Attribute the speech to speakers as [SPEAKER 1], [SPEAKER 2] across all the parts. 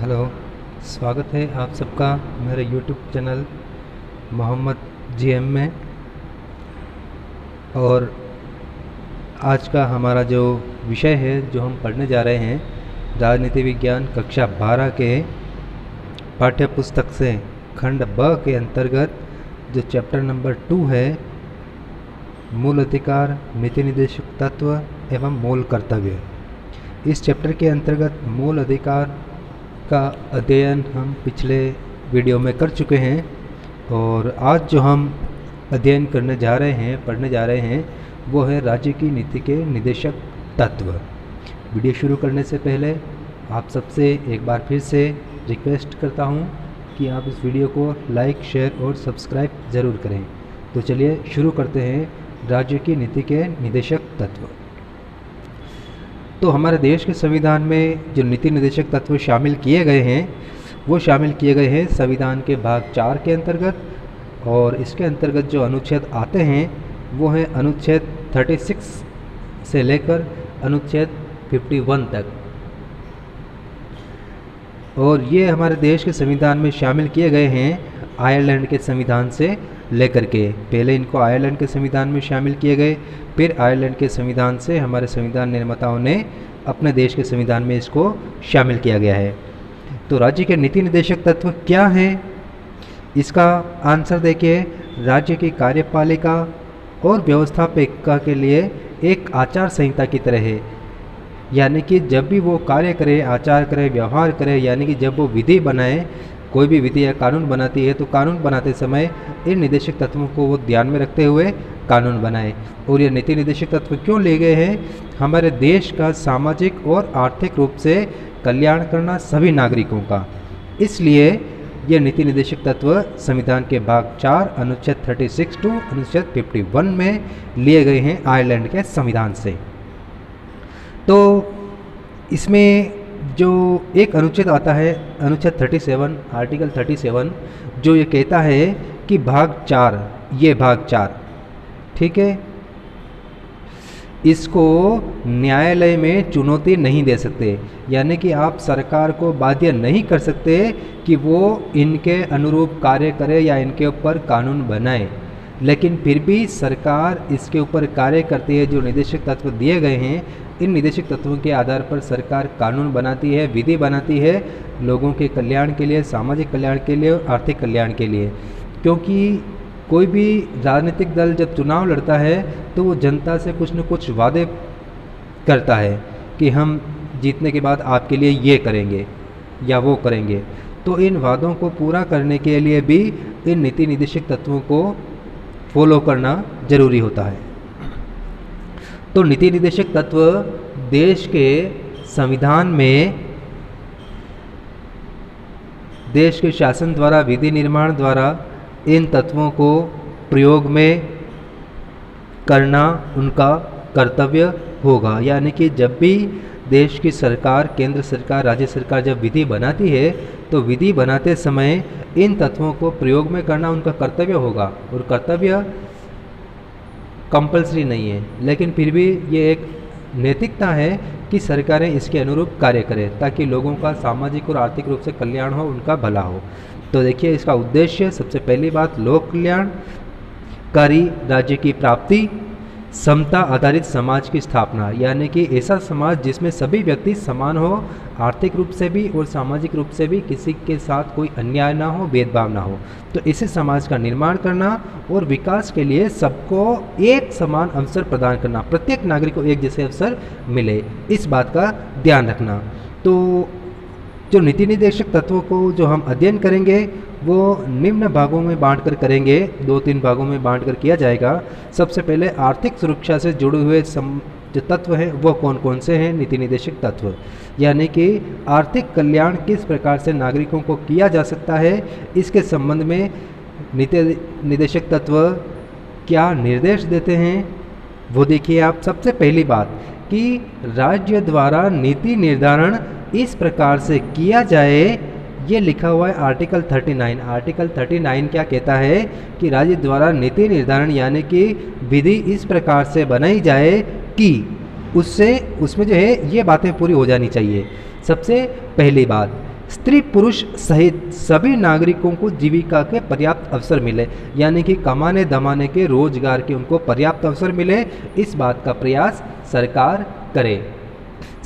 [SPEAKER 1] Hello, स्वागत है आप सबका मेरे यूट्यूब चैनल मोहम्मद जीएम में। और आज का हमारा जो विषय है जो हम पढ़ने जा रहे हैं, राजनीति विज्ञान कक्षा 12 के पाठ्य पुस्तक से खंड ब के अंतर्गत जो चैप्टर नंबर 2 है, मूल अधिकार, नीति निर्देशक तत्व एवं मूल कर्तव्य। इस चैप्टर के अंतर्गत मूल अधिकार का अध्ययन हम पिछले वीडियो में कर चुके हैं और आज जो हम अध्ययन करने जा रहे हैं, पढ़ने जा रहे हैं, वो है राज्य की नीति के निर्देशक तत्व। वीडियो शुरू करने से पहले आप सबसे एक बार फिर से रिक्वेस्ट करता हूं कि आप इस वीडियो को लाइक, शेयर और सब्सक्राइब ज़रूर करें। तो चलिए शुरू करते हैं राज्य की नीति के निर्देशक तत्व। तो हमारे देश के संविधान में जो नीति निर्देशक तत्व शामिल किए गए हैं, वो शामिल किए गए हैं संविधान के भाग 4 के अंतर्गत। और इसके अंतर्गत जो अनुच्छेद आते हैं वो हैं अनुच्छेद 36 से लेकर अनुच्छेद 51 तक। और ये हमारे देश के संविधान में शामिल किए गए हैं आयरलैंड के संविधान से लेकर के। पहले इनको आयरलैंड के संविधान में शामिल किए गए, फिर आयरलैंड के संविधान से हमारे संविधान निर्माताओं ने अपने देश के संविधान में इसको शामिल किया गया है। तो राज्य के नीति निर्देशक तत्व क्या हैं? इसका आंसर देखिए, राज्य की कार्यपालिका और व्यवस्थापिका के लिए एक आचार संहिता की तरह है। यानी कि जब भी वो कार्य करे, आचार करे, व्यवहार करे, यानी कि जब वो विधि बनाए, कोई भी विधि या कानून बनाती है, तो कानून बनाते समय इन निर्देशक तत्वों को वो ध्यान में रखते हुए कानून बनाए। और ये नीति निर्देशक तत्व क्यों लिए गए हैं? हमारे देश का सामाजिक और आर्थिक रूप से कल्याण करना सभी नागरिकों का। इसलिए ये नीति निर्देशक तत्व संविधान के भाग 4 अनुच्छेद 36 टू अनुच्छेद 51 में लिए गए हैं आयरलैंड के संविधान से। तो इसमें जो एक अनुच्छेद आता है, अनुच्छेद 37, आर्टिकल 37, जो ये कहता है कि भाग 4, ये भाग 4, ठीक है, इसको न्यायालय में चुनौती नहीं दे सकते। यानी कि आप सरकार को बाध्य नहीं कर सकते कि वो इनके अनुरूप कार्य करे या इनके ऊपर कानून बनाए। लेकिन फिर भी सरकार इसके ऊपर कार्य करती है। जो निर्देशक तत्व दिए गए हैं, इन निर्देशक तत्वों के आधार पर सरकार कानून बनाती है, विधि बनाती है, लोगों के कल्याण के लिए, सामाजिक कल्याण के लिए और आर्थिक कल्याण के लिए। क्योंकि कोई भी राजनीतिक दल जब चुनाव लड़ता है तो वो जनता से कुछ न कुछ वादे करता है कि हम जीतने के बाद आपके लिए ये करेंगे या वो करेंगे। तो इन वादों को पूरा करने के लिए भी इन नीति निर्देशक तत्वों को फॉलो करना जरूरी होता है। तो नीति निर्देशक तत्व देश के संविधान में, देश के शासन द्वारा, विधि निर्माण द्वारा इन तत्वों को प्रयोग में करना उनका कर्तव्य होगा। यानी कि जब भी देश की सरकार, केंद्र सरकार, राज्य सरकार जब विधि बनाती है तो विधि बनाते समय इन तत्वों को प्रयोग में करना उनका कर्तव्य होगा। और कर्तव्य कंपल्सरी नहीं है, लेकिन फिर भी ये एक नैतिकता है कि सरकारें इसके अनुरूप कार्य करें ताकि लोगों का सामाजिक और आर्थिक रूप से कल्याण हो, उनका भला हो। तो देखिए, इसका उद्देश्य, सबसे पहली बात, लोक कल्याणकारी राज्य की प्राप्ति, समता आधारित समाज की स्थापना। यानी कि ऐसा समाज जिसमें सभी व्यक्ति समान हो, आर्थिक रूप से भी और सामाजिक रूप से भी, किसी के साथ कोई अन्याय ना हो, भेदभाव ना हो। तो इसी समाज का निर्माण करना और विकास के लिए सबको एक समान अवसर प्रदान करना, प्रत्येक नागरिक को एक जैसे अवसर मिले, इस बात का ध्यान रखना। तो जो नीति निर्देशक तत्वों को जो हम अध्ययन करेंगे वो निम्न भागों में बांटकर करेंगे, 2-3 भागों में बांटकर किया जाएगा। सबसे पहले आर्थिक सुरक्षा से जुड़े हुए जो तत्व हैं वो कौन कौन से हैं, नीति निर्देशक तत्व। यानी कि आर्थिक कल्याण किस प्रकार से नागरिकों को किया जा सकता है, इसके संबंध में नीति निर्देशक तत्व क्या निर्देश देते हैं, वो देखिए आप। सबसे पहली बात कि राज्य द्वारा नीति निर्धारण इस प्रकार से किया जाए, ये लिखा हुआ है आर्टिकल 39। आर्टिकल 39 क्या कहता है कि राज्य द्वारा नीति निर्धारण यानी कि विधि इस प्रकार से बनाई जाए कि उसमें जो है ये बातें पूरी हो जानी चाहिए। सबसे पहली बात, स्त्री पुरुष सहित सभी नागरिकों को जीविका के पर्याप्त अवसर मिले, यानी कि कमाने दमाने के रोजगार के उनको पर्याप्त अवसर मिले, इस बात का प्रयास सरकार करे।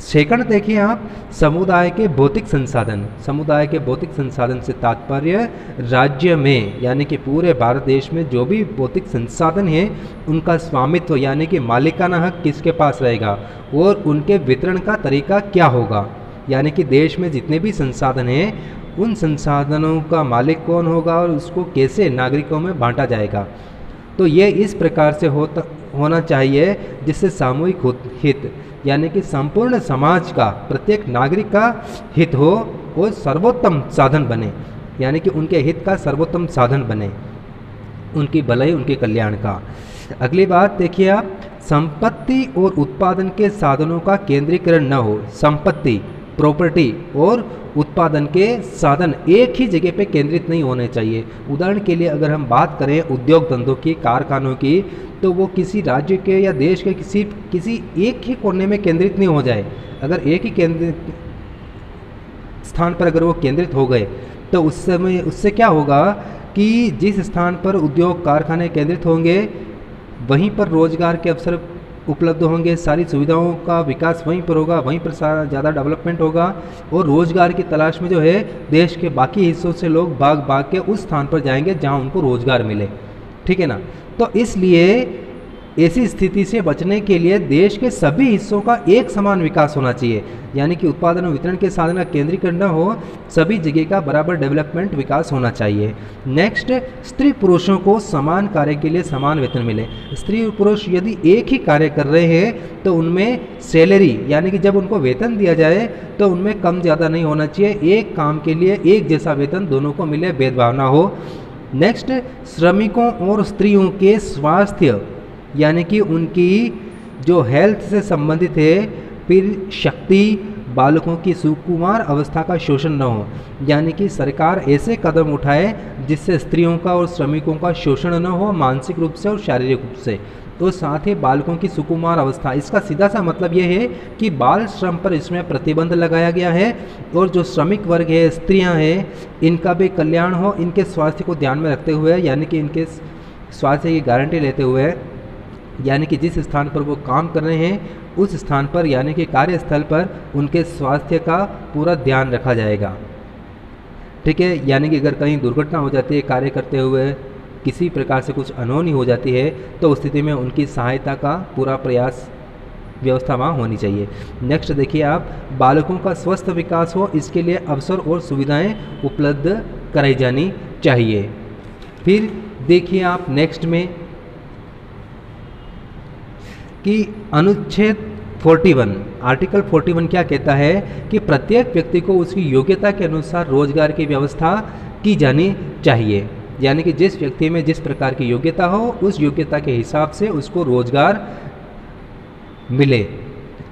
[SPEAKER 1] सेकंड देखिए आप, समुदाय के भौतिक संसाधन। समुदाय के भौतिक संसाधन से तात्पर्य राज्य में यानी कि पूरे भारत देश में जो भी भौतिक संसाधन है उनका स्वामित्व यानी कि मालिकाना हक किसके पास रहेगा और उनके वितरण का तरीका क्या होगा, यानी कि देश में जितने भी संसाधन हैं उन संसाधनों का मालिक कौन होगा और उसको कैसे नागरिकों में बांटा जाएगा। तो ये इस प्रकार से होना चाहिए जिससे सामूहिक हित यानी कि संपूर्ण समाज का प्रत्येक नागरिक का हित हो और सर्वोत्तम साधन बने, यानी कि उनके हित का सर्वोत्तम साधन बने, उनकी भलाई उनके कल्याण का। अगली बात देखिए आप, संपत्ति और उत्पादन के साधनों का केंद्रीकरण न हो। संपत्ति प्रॉपर्टी और उत्पादन के साधन एक ही जगह पे केंद्रित नहीं होने चाहिए। उदाहरण के लिए अगर हम बात करें उद्योग धंधों की, कारखानों की, तो वो किसी राज्य के या देश के किसी एक ही कोने में केंद्रित नहीं हो जाए। अगर एक ही केंद्रित स्थान पर अगर वो केंद्रित हो गए तो उस समय उससे क्या होगा कि जिस स्थान पर उद्योग कारखाने केंद्रित होंगे वहीं पर रोजगार के अवसर उपलब्ध होंगे, सारी सुविधाओं का विकास वहीं पर होगा, वहीं पर ज़्यादा डेवलपमेंट होगा और रोज़गार की तलाश में जो है देश के बाकी हिस्सों से लोग भाग भाग के उस स्थान पर जाएंगे जहां उनको रोज़गार मिले, ठीक है ना। तो इसलिए ऐसी स्थिति से बचने के लिए देश के सभी हिस्सों का एक समान विकास होना चाहिए, यानी कि उत्पादन और वितरण के साधन का केंद्रीकरण न हो, सभी जगह का बराबर डेवलपमेंट विकास होना चाहिए। नेक्स्ट, स्त्री पुरुषों को समान कार्य के लिए समान वेतन मिले। स्त्री और पुरुष यदि एक ही कार्य कर रहे हैं तो उनमें सैलरी यानी कि जब उनको वेतन दिया जाए तो उनमें कम ज़्यादा नहीं होना चाहिए, एक काम के लिए एक जैसा वेतन दोनों को मिले, भेदभाव ना हो। नेक्स्ट, श्रमिकों और स्त्रियों के स्वास्थ्य यानी कि उनकी जो हेल्थ से संबंधित है, फिर शक्ति, बालकों की सुकुमार अवस्था का शोषण न हो, यानी कि सरकार ऐसे कदम उठाए जिससे स्त्रियों का और श्रमिकों का शोषण न हो मानसिक रूप से और शारीरिक रूप से। तो साथ ही बालकों की सुकुमार अवस्था, इसका सीधा सा मतलब ये है कि बाल श्रम पर इसमें प्रतिबंध लगाया गया है और जो श्रमिक वर्ग है, स्त्रियां हैं, इनका भी कल्याण हो, इनके स्वास्थ्य को ध्यान में रखते हुए, यानी कि इनके स्वास्थ्य की गारंटी लेते हुए, यानी कि जिस स्थान पर वो काम कर रहे हैं उस स्थान पर यानी कि कार्यस्थल पर उनके स्वास्थ्य का पूरा ध्यान रखा जाएगा, ठीक है। यानी कि अगर कहीं दुर्घटना हो जाती है कार्य करते हुए, किसी प्रकार से कुछ अनहोनी हो जाती है तो उस स्थिति में उनकी सहायता का पूरा प्रयास व्यवस्था वहाँ होनी चाहिए। नेक्स्ट देखिए आप, बालकों का स्वस्थ विकास हो इसके लिए अवसर और सुविधाएं उपलब्ध कराई जानी चाहिए। फिर देखिए आप नेक्स्ट में कि अनुच्छेद 41 आर्टिकल 41 क्या कहता है कि प्रत्येक व्यक्ति को उसकी योग्यता के अनुसार रोजगार की व्यवस्था की जानी चाहिए, यानी कि जिस व्यक्ति में जिस प्रकार की योग्यता हो उस योग्यता के हिसाब से उसको रोजगार मिले।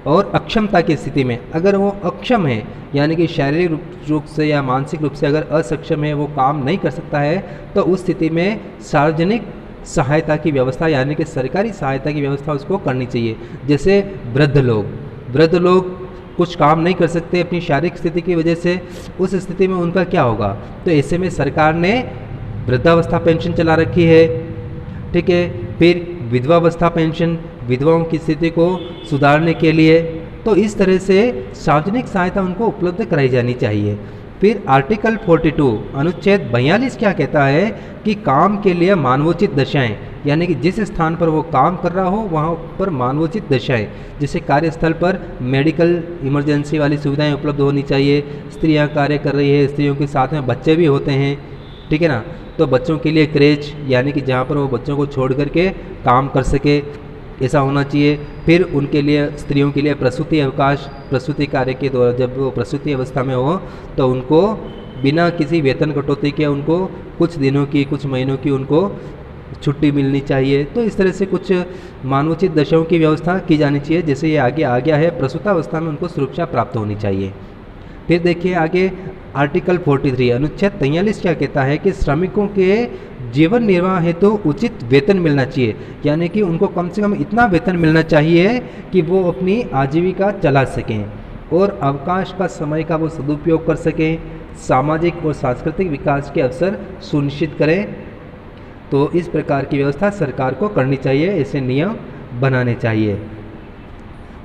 [SPEAKER 1] और अक्षमता की स्थिति में अगर वो अक्षम है यानी कि शारीरिक रूप से या मानसिक रूप से अगर असक्षम है, वो काम नहीं कर सकता है, तो उस स्थिति में सार्वजनिक सहायता की व्यवस्था यानी कि सरकारी सहायता की व्यवस्था उसको करनी चाहिए। जैसे वृद्ध लोग कुछ काम नहीं कर सकते अपनी शारीरिक स्थिति की वजह से, उस स्थिति में उनका क्या होगा, तो ऐसे में सरकार ने वृद्धावस्था पेंशन चला रखी है, ठीक है। फिर विधवावस्था पेंशन, विधवाओं की स्थिति को सुधारने के लिए, तो इस तरह से सार्वजनिक सहायता उनको उपलब्ध कराई जानी चाहिए। फिर आर्टिकल 42 अनुच्छेद 42 क्या कहता है कि काम के लिए मानवोचित दशाएं, यानी कि जिस स्थान पर वो काम कर रहा हो वहाँ पर मानवोचित दशाएं, जैसे कार्यस्थल पर मेडिकल इमरजेंसी वाली सुविधाएं उपलब्ध होनी चाहिए। स्त्रियां कार्य कर रही है, स्त्रियों के साथ में बच्चे भी होते हैं, ठीक है ना, तो बच्चों के लिए क्रेच यानी कि जहाँ पर वो बच्चों को छोड़ करके काम कर सके, ऐसा होना चाहिए। फिर उनके लिए स्त्रियों के लिए प्रसूति अवकाश, प्रसूति कार्य के दौरान जब वो प्रसूति अवस्था में हो तो उनको बिना किसी वेतन कटौती के उनको कुछ दिनों की, कुछ महीनों की उनको छुट्टी मिलनी चाहिए। तो इस तरह से कुछ मानवोचित दशाओं की व्यवस्था की जानी चाहिए। जैसे ये आगे आ गया है, प्रसूतावस्था में उनको सुरक्षा प्राप्त होनी चाहिए। फिर देखिए आगे आर्टिकल 43 अनुच्छेद 43 क्या कहता है कि श्रमिकों के जीवन निर्वाह हेतु उचित वेतन मिलना चाहिए, यानी कि उनको कम से कम इतना वेतन मिलना चाहिए कि वो अपनी आजीविका चला सकें और अवकाश का समय का वो सदुपयोग कर सकें, सामाजिक और सांस्कृतिक विकास के अवसर सुनिश्चित करें। तो इस प्रकार की व्यवस्था सरकार को करनी चाहिए, ऐसे नियम बनाने चाहिए।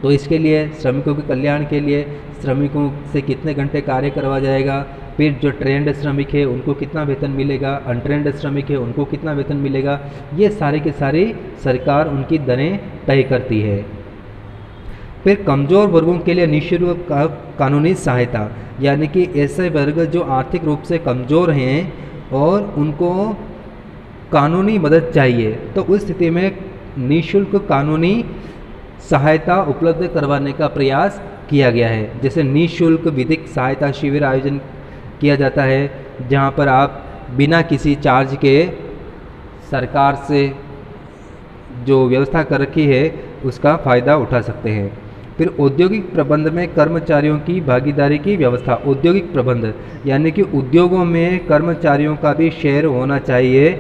[SPEAKER 1] तो इसके लिए श्रमिकों के कल्याण के लिए श्रमिकों से कितने घंटे कार्य करवा जाएगा, फिर जो ट्रेंड श्रमिक है उनको कितना वेतन मिलेगा, अनट्रेंड श्रमिक है उनको कितना वेतन मिलेगा, ये सारे के सारे सरकार उनकी दरें तय करती है। फिर कमज़ोर वर्गों के लिए निःशुल्क कानूनी सहायता, यानी कि ऐसे वर्ग जो आर्थिक रूप से कमज़ोर हैं और उनको कानूनी मदद चाहिए, तो उस स्थिति में निःशुल्क कानूनी सहायता उपलब्ध करवाने का प्रयास किया गया है। जैसे निःशुल्क विधिक सहायता शिविर आयोजन किया जाता है, जहां पर आप बिना किसी चार्ज के सरकार से जो व्यवस्था कर रखी है उसका फ़ायदा उठा सकते हैं। फिर औद्योगिक प्रबंध में कर्मचारियों की भागीदारी की व्यवस्था। औद्योगिक प्रबंध यानी कि उद्योगों में कर्मचारियों का भी शेयर होना चाहिए,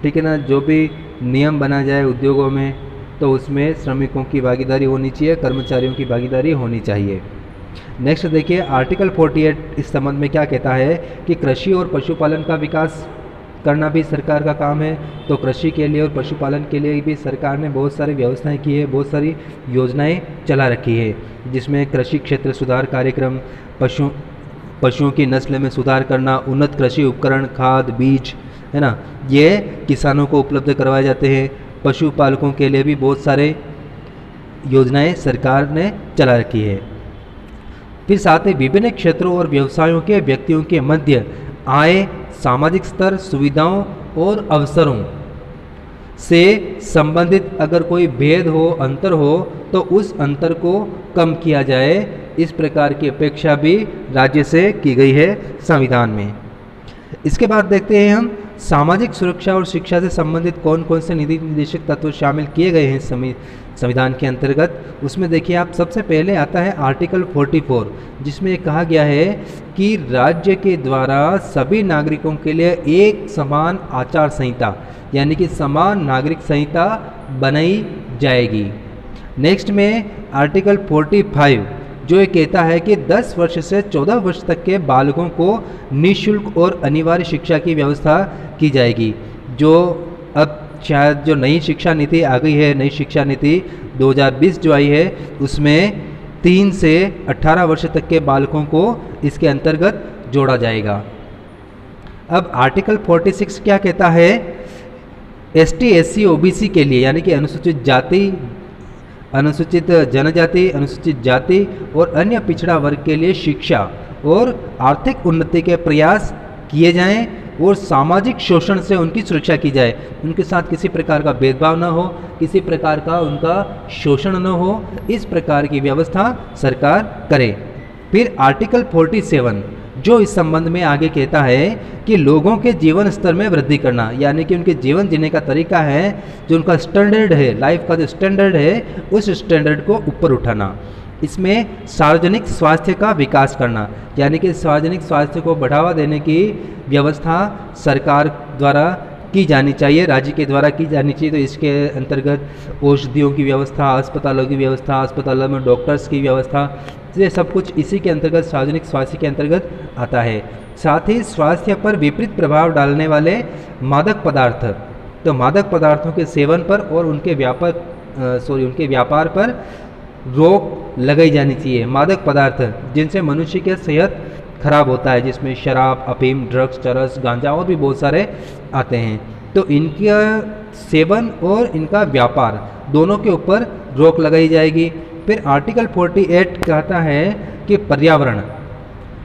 [SPEAKER 1] ठीक है ना। जो भी नियम बना जाए उद्योगों में तो उसमें श्रमिकों की भागीदारी होनी चाहिए, कर्मचारियों की भागीदारी होनी चाहिए। नेक्स्ट देखिए आर्टिकल 48 इस संबंध में क्या कहता है कि कृषि और पशुपालन का विकास करना भी सरकार का काम है। तो कृषि के लिए और पशुपालन के लिए भी सरकार ने बहुत सारी व्यवस्थाएं की है, बहुत सारी योजनाएं चला रखी है, जिसमें कृषि क्षेत्र सुधार कार्यक्रम, पशुओं की नस्ल में सुधार करना, उन्नत कृषि उपकरण, खाद, बीज, है ना, ये किसानों को उपलब्ध करवाए जाते हैं। पशुपालकों के लिए भी बहुत सारे योजनाएं सरकार ने चला रखी है। फिर साथ ही विभिन्न क्षेत्रों और व्यवसायों के व्यक्तियों के मध्य आय, सामाजिक स्तर, सुविधाओं और अवसरों से संबंधित अगर कोई भेद हो, अंतर हो, तो उस अंतर को कम किया जाए, इस प्रकार की अपेक्षा भी राज्य से की गई है संविधान में। इसके बाद देखते हैं हम सामाजिक सुरक्षा और शिक्षा से संबंधित कौन कौन से नीति निर्देशक तत्व शामिल किए गए हैं संविधान के अंतर्गत। उसमें देखिए आप सबसे पहले आता है आर्टिकल 44, जिसमें कहा गया है कि राज्य के द्वारा सभी नागरिकों के लिए एक समान आचार संहिता यानी कि समान नागरिक संहिता बनाई जाएगी। नेक्स्ट में आर्टिकल 45 जो ये कहता है कि 10 वर्ष से 14 वर्ष तक के बालकों को निःशुल्क और अनिवार्य शिक्षा की व्यवस्था की जाएगी। जो अब शायद जो नई शिक्षा नीति आ गई है, नई शिक्षा नीति 2020 जो आई है, उसमें 3 से 18 वर्ष तक के बालकों को इसके अंतर्गत जोड़ा जाएगा। अब आर्टिकल 46 क्या कहता है, ST, SC, OBC के लिए यानी कि अनुसूचित जाति, अनुसूचित जनजाति, अनुसूचित जाति और अन्य पिछड़ा वर्ग के लिए शिक्षा और आर्थिक उन्नति के प्रयास किए जाएं और सामाजिक शोषण से उनकी सुरक्षा की जाए। उनके साथ किसी प्रकार का भेदभाव न हो, किसी प्रकार का उनका शोषण न हो, इस प्रकार की व्यवस्था सरकार करे। फिर आर्टिकल 47 जो इस संबंध में आगे कहता है कि लोगों के जीवन स्तर में वृद्धि करना, यानी कि उनके जीवन जीने का तरीका है, जो उनका स्टैंडर्ड है, लाइफ का जो स्टैंडर्ड है, उस स्टैंडर्ड को ऊपर उठाना। इसमें सार्वजनिक स्वास्थ्य का विकास करना, यानी कि सार्वजनिक स्वास्थ्य को बढ़ावा देने की व्यवस्था सरकार द्वारा की जानी चाहिए, राज्य के द्वारा की जानी चाहिए। तो इसके अंतर्गत औषधियों की व्यवस्था, अस्पतालों की व्यवस्था, अस्पतालों में डॉक्टर्स की व्यवस्था, ये सब कुछ इसी के अंतर्गत सार्वजनिक स्वास्थ्य के अंतर्गत आता है। साथ ही स्वास्थ्य पर विपरीत प्रभाव डालने वाले मादक पदार्थ, तो मादक पदार्थों के सेवन पर और उनके व्यापार पर रोक लगाई जानी चाहिए। मादक पदार्थ जिनसे मनुष्य की सेहत खराब होता है, जिसमें शराब, अफीम, ड्रग्स, चरस, गांजा और भी बहुत सारे आते हैं, तो इनका सेवन और इनका व्यापार दोनों के ऊपर रोक लगाई जाएगी। फिर आर्टिकल 48 कहता है कि पर्यावरण,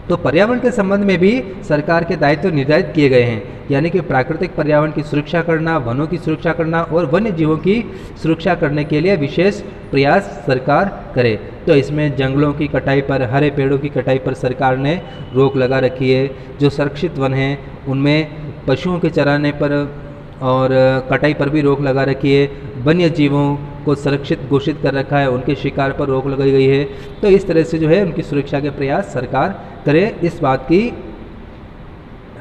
[SPEAKER 1] तो पर्यावरण के संबंध में भी सरकार के दायित्व निर्धारित किए गए हैं, यानी कि प्राकृतिक पर्यावरण की सुरक्षा करना, वनों की सुरक्षा करना और वन्य जीवों की सुरक्षा करने के लिए विशेष प्रयास सरकार करे। तो इसमें जंगलों की कटाई पर, हरे पेड़ों की कटाई पर सरकार ने रोक लगा रखी है। जो संरक्षित वन हैं उनमें पशुओं के चराने पर और कटाई पर भी रोक लगा रखी है। वन्य जीवों को सुरक्षित घोषित कर रखा है, उनके शिकार पर रोक लगाई गई है। तो इस तरह से जो है उनकी सुरक्षा के प्रयास सरकार करे, इस बात की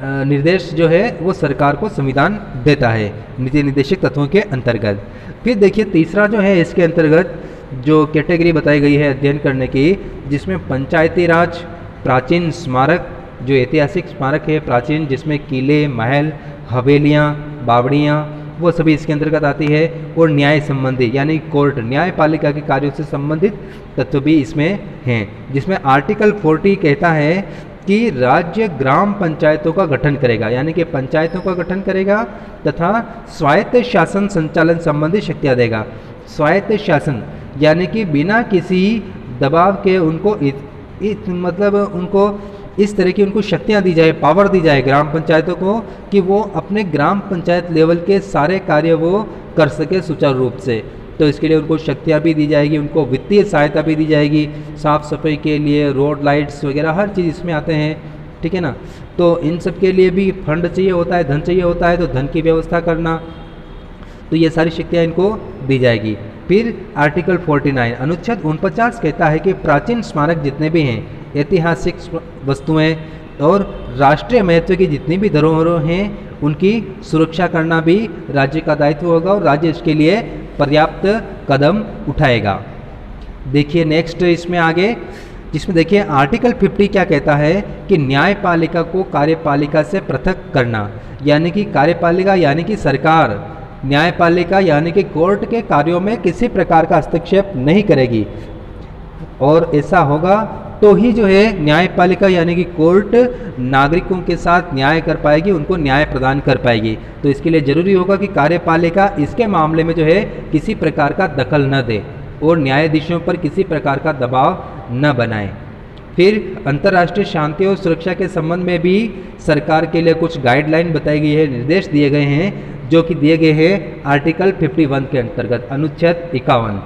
[SPEAKER 1] निर्देश जो है वो सरकार को संविधान देता है नीति निर्देशक तत्वों के अंतर्गत। फिर देखिए तीसरा जो है इसके अंतर्गत जो कैटेगरी बताई गई है अध्ययन करने की, जिसमें पंचायती राज, प्राचीन स्मारक, जो ऐतिहासिक स्मारक है प्राचीन, जिसमें किले, महल, हवेलियाँ, बावड़ियाँ, वो सभी इसके अंतर्गत आती है। और न्याय संबंधी यानी कोर्ट, न्यायपालिका के कार्यों से संबंधित तत्व भी इसमें हैं, जिसमें आर्टिकल 40 कहता है कि राज्य ग्राम पंचायतों का गठन करेगा, यानी कि पंचायतों का गठन करेगा तथा स्वायत्त शासन संचालन संबंधी शक्तियाँ देगा। स्वायत्त शासन यानी कि बिना किसी दबाव के उनको मतलब उनको इस तरह की उनको शक्तियाँ दी जाए, पावर दी जाए ग्राम पंचायतों को कि वो अपने ग्राम पंचायत लेवल के सारे कार्य वो कर सके सुचारू रूप से। तो इसके लिए उनको शक्तियाँ भी दी जाएगी, उनको वित्तीय सहायता भी दी जाएगी, साफ़ सफाई के लिए रोड लाइट्स वगैरह हर चीज़ इसमें आते हैं, ठीक है ना। तो इन सब के लिए भी फंड चाहिए होता है, धन चाहिए होता है, तो धन की व्यवस्था करना, तो ये सारी शक्तियाँ इनको दी जाएगी। फिर आर्टिकल 49 अनुच्छेद 49 कहता है कि प्राचीन स्मारक जितने भी हैं, ऐतिहासिक वस्तुएं और राष्ट्रीय महत्व की जितनी भी धरोहरें हैं, उनकी सुरक्षा करना भी राज्य का दायित्व होगा और राज्य इसके लिए पर्याप्त कदम उठाएगा। देखिए नेक्स्ट इसमें आगे, जिसमें देखिए आर्टिकल 50 क्या कहता है कि न्यायपालिका को कार्यपालिका से पृथक करना, यानी कि कार्यपालिका यानी कि सरकार न्यायपालिका यानी कि कोर्ट के कार्यों में किसी प्रकार का हस्तक्षेप नहीं करेगी, और ऐसा होगा तो ही जो है न्यायपालिका यानी कि कोर्ट नागरिकों के साथ न्याय कर पाएगी, उनको न्याय प्रदान कर पाएगी। तो इसके लिए जरूरी होगा कि कार्यपालिका इसके मामले में जो है किसी प्रकार का दखल न दे और न्यायाधीशों पर किसी प्रकार का दबाव न बनाए। फिर अंतर्राष्ट्रीय शांति और सुरक्षा के संबंध में भी सरकार के लिए कुछ गाइडलाइन बताई गई है, निर्देश दिए गए हैं, जो कि दिए गए हैं आर्टिकल 51 के अंतर्गत, अनुच्छेद 51,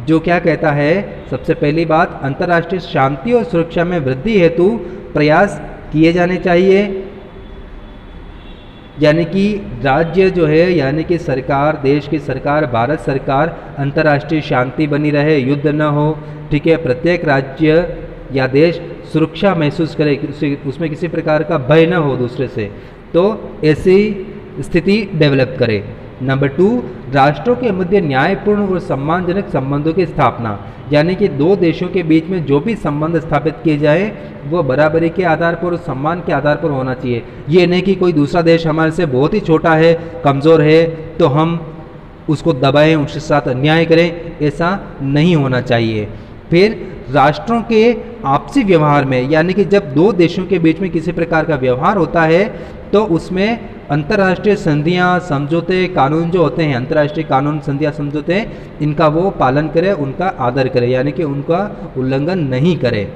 [SPEAKER 1] जो क्या कहता है। सबसे पहली बात, अंतर्राष्ट्रीय शांति और सुरक्षा में वृद्धि हेतु प्रयास किए जाने चाहिए, यानी कि राज्य जो है यानी कि सरकार, देश की सरकार, भारत सरकार अंतर्राष्ट्रीय शांति बनी रहे, युद्ध न हो, ठीक है, प्रत्येक राज्य या देश सुरक्षा महसूस करे, उसमें किसी प्रकार का भय न हो दूसरे से, तो ऐसी स्थिति डेवलप करे। नंबर 2, राष्ट्रों के मध्य न्यायपूर्ण और सम्मानजनक संबंधों की स्थापना, यानी कि दो देशों के बीच में जो भी संबंध स्थापित किए जाए वो बराबरी के आधार पर और सम्मान के आधार पर होना चाहिए। ये नहीं कि कोई दूसरा देश हमारे से बहुत ही छोटा है, कमज़ोर है, तो हम उसको दबाएं, उसके साथ अन्याय करें, ऐसा नहीं होना चाहिए। फिर राष्ट्रों के आपसी व्यवहार में, यानी कि जब दो देशों के बीच में किसी प्रकार का व्यवहार होता है तो उसमें अंतर्राष्ट्रीय संधियाँ, समझौते, कानून जो होते हैं, अंतर्राष्ट्रीय कानून, संधियाँ, समझौते, इनका वो पालन करे, उनका आदर करे, यानी कि उनका उल्लंघन नहीं करे।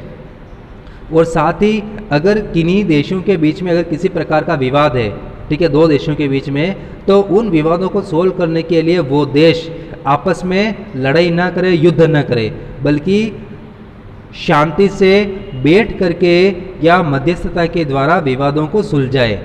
[SPEAKER 1] और साथ ही अगर किन्हीं देशों के बीच में अगर किसी प्रकार का विवाद है, ठीक है, दो देशों के बीच में, तो उन विवादों को सोल्व करने के लिए वो देश आपस में लड़ाई ना करे, युद्ध न करे, बल्कि शांति से बैठ करके या मध्यस्थता के द्वारा विवादों को सुलझाए,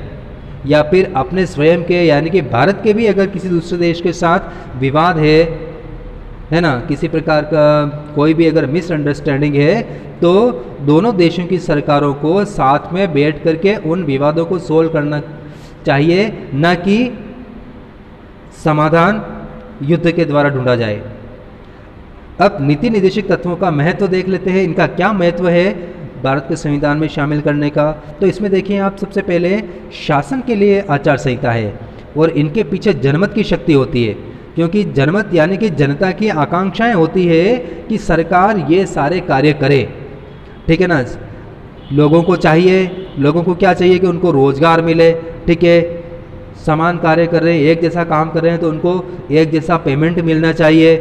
[SPEAKER 1] या फिर अपने स्वयं के, यानी कि भारत के भी अगर किसी दूसरे देश के साथ विवाद है ना, किसी प्रकार का कोई भी अगर मिसअंडरस्टैंडिंग है, तो दोनों देशों की सरकारों को साथ में बैठ करके उन विवादों को सोल्व करना चाहिए, न कि समाधान युद्ध के द्वारा ढूंढा जाए। अब नीति निर्देशक तत्वों का महत्व देख लेते हैं, इनका क्या महत्व है भारत के संविधान में शामिल करने का। तो इसमें देखिए आप, सबसे पहले शासन के लिए आचार संहिता है और इनके पीछे जनमत की शक्ति होती है, क्योंकि जनमत यानी कि जनता की आकांक्षाएं होती है कि सरकार ये सारे कार्य करे, ठीक है ना। लोगों को चाहिए, लोगों को क्या चाहिए कि उनको रोजगार मिले, ठीक है, समान कार्य कर रहे हैं, एक जैसा काम कर रहे हैं तो उनको एक जैसा पेमेंट मिलना चाहिए,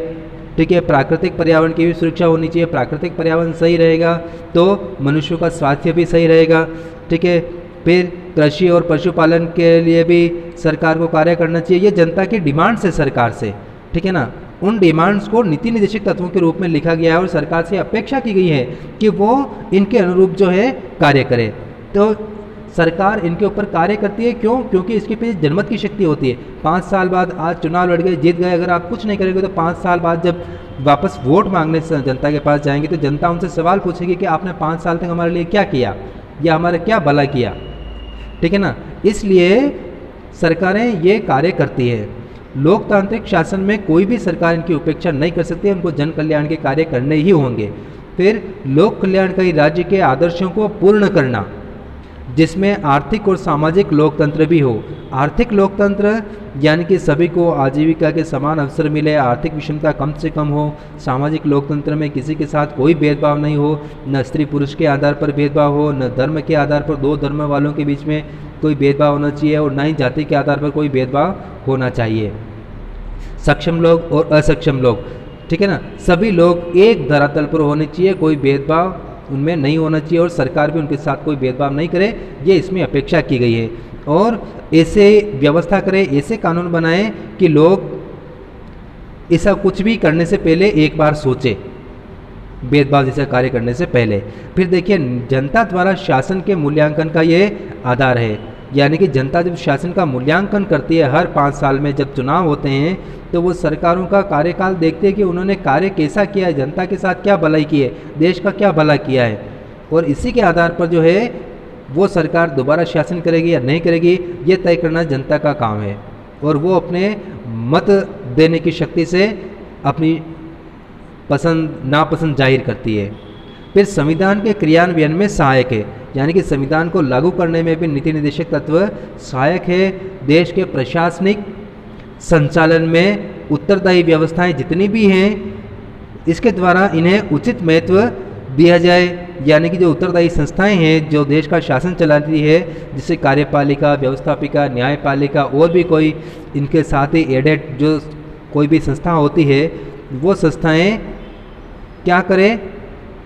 [SPEAKER 1] ठीक है। प्राकृतिक पर्यावरण की भी सुरक्षा होनी चाहिए, प्राकृतिक पर्यावरण सही रहेगा तो मनुष्यों का स्वास्थ्य भी सही रहेगा, ठीक है। फिर कृषि और पशुपालन के लिए भी सरकार को कार्य करना चाहिए, ये जनता की डिमांड्स है सरकार से, ठीक है ना। उन डिमांड्स को नीति निर्देशक तत्वों के रूप में लिखा गया है और सरकार से अपेक्षा की गई है कि वो इनके अनुरूप जो है कार्य करे। तो सरकार इनके ऊपर कार्य करती है, क्यों? क्योंकि इसके पीछे जनमत की शक्ति होती है। 5 साल बाद आज चुनाव लड़ गए, जीत गए, अगर आप कुछ नहीं करेंगे तो 5 साल बाद जब वापस वोट मांगने से जनता के पास जाएंगे तो जनता उनसे सवाल पूछेगी कि आपने 5 साल तक हमारे लिए क्या किया या हमारा क्या भला किया, ठीक है ना। इसलिए सरकारें ये कार्य करती है। लोकतांत्रिक शासन में कोई भी सरकार इनकी उपेक्षा नहीं कर सकती, उनको जन कल्याण के कार्य करने ही होंगे। फिर लोक कल्याणकारी राज्य के आदर्शों को पूर्ण करना, जिसमें आर्थिक और सामाजिक लोकतंत्र भी हो। आर्थिक लोकतंत्र यानी कि सभी को आजीविका के समान अवसर मिले, आर्थिक विषमता कम से कम हो। सामाजिक लोकतंत्र में किसी के साथ कोई भेदभाव नहीं हो, न स्त्री पुरुष के आधार पर भेदभाव हो, न धर्म के आधार पर दो धर्म वालों के बीच में कोई भेदभाव होना चाहिए, और न ही जाति के आधार पर कोई भेदभाव होना चाहिए। सक्षम लोग और असक्षम लोग, ठीक है ना, सभी लोग एक धरातल पर होने चाहिए, कोई भेदभाव उनमें नहीं होना चाहिए, और सरकार भी उनके साथ कोई भेदभाव नहीं करे, ये इसमें अपेक्षा की गई है। और ऐसे व्यवस्था करे, ऐसे कानून बनाए कि लोग ऐसा कुछ भी करने से पहले एक बार सोचे, भेदभाव जैसा कार्य करने से पहले। फिर देखिए, जनता द्वारा शासन के मूल्यांकन का ये आधार है, यानी कि जनता जब शासन का मूल्यांकन करती है, हर 5 साल में जब चुनाव होते हैं तो वो सरकारों का कार्यकाल देखते हैं कि उन्होंने कार्य कैसा किया है, जनता के साथ क्या भलाई की है, देश का क्या भला किया है, और इसी के आधार पर जो है वो सरकार दोबारा शासन करेगी या नहीं करेगी, ये तय करना जनता का काम है, और वो अपने मत देने की शक्ति से अपनी पसंद नापसंद जाहिर करती है। फिर संविधान के क्रियान्वयन में सहायक है, यानी कि संविधान को लागू करने में भी नीति निर्देशक तत्व सहायक है। देश के प्रशासनिक संचालन में उत्तरदायी व्यवस्थाएं जितनी भी हैं, इसके द्वारा इन्हें उचित महत्व दिया जाए, यानी कि जो उत्तरदायी संस्थाएं हैं जो देश का शासन चलाती है, जैसे कार्यपालिका, व्यवस्थापिका, न्यायपालिका और भी कोई इनके साथ ही एडेड जो कोई भी संस्था होती है, वो संस्थाएं क्या करें,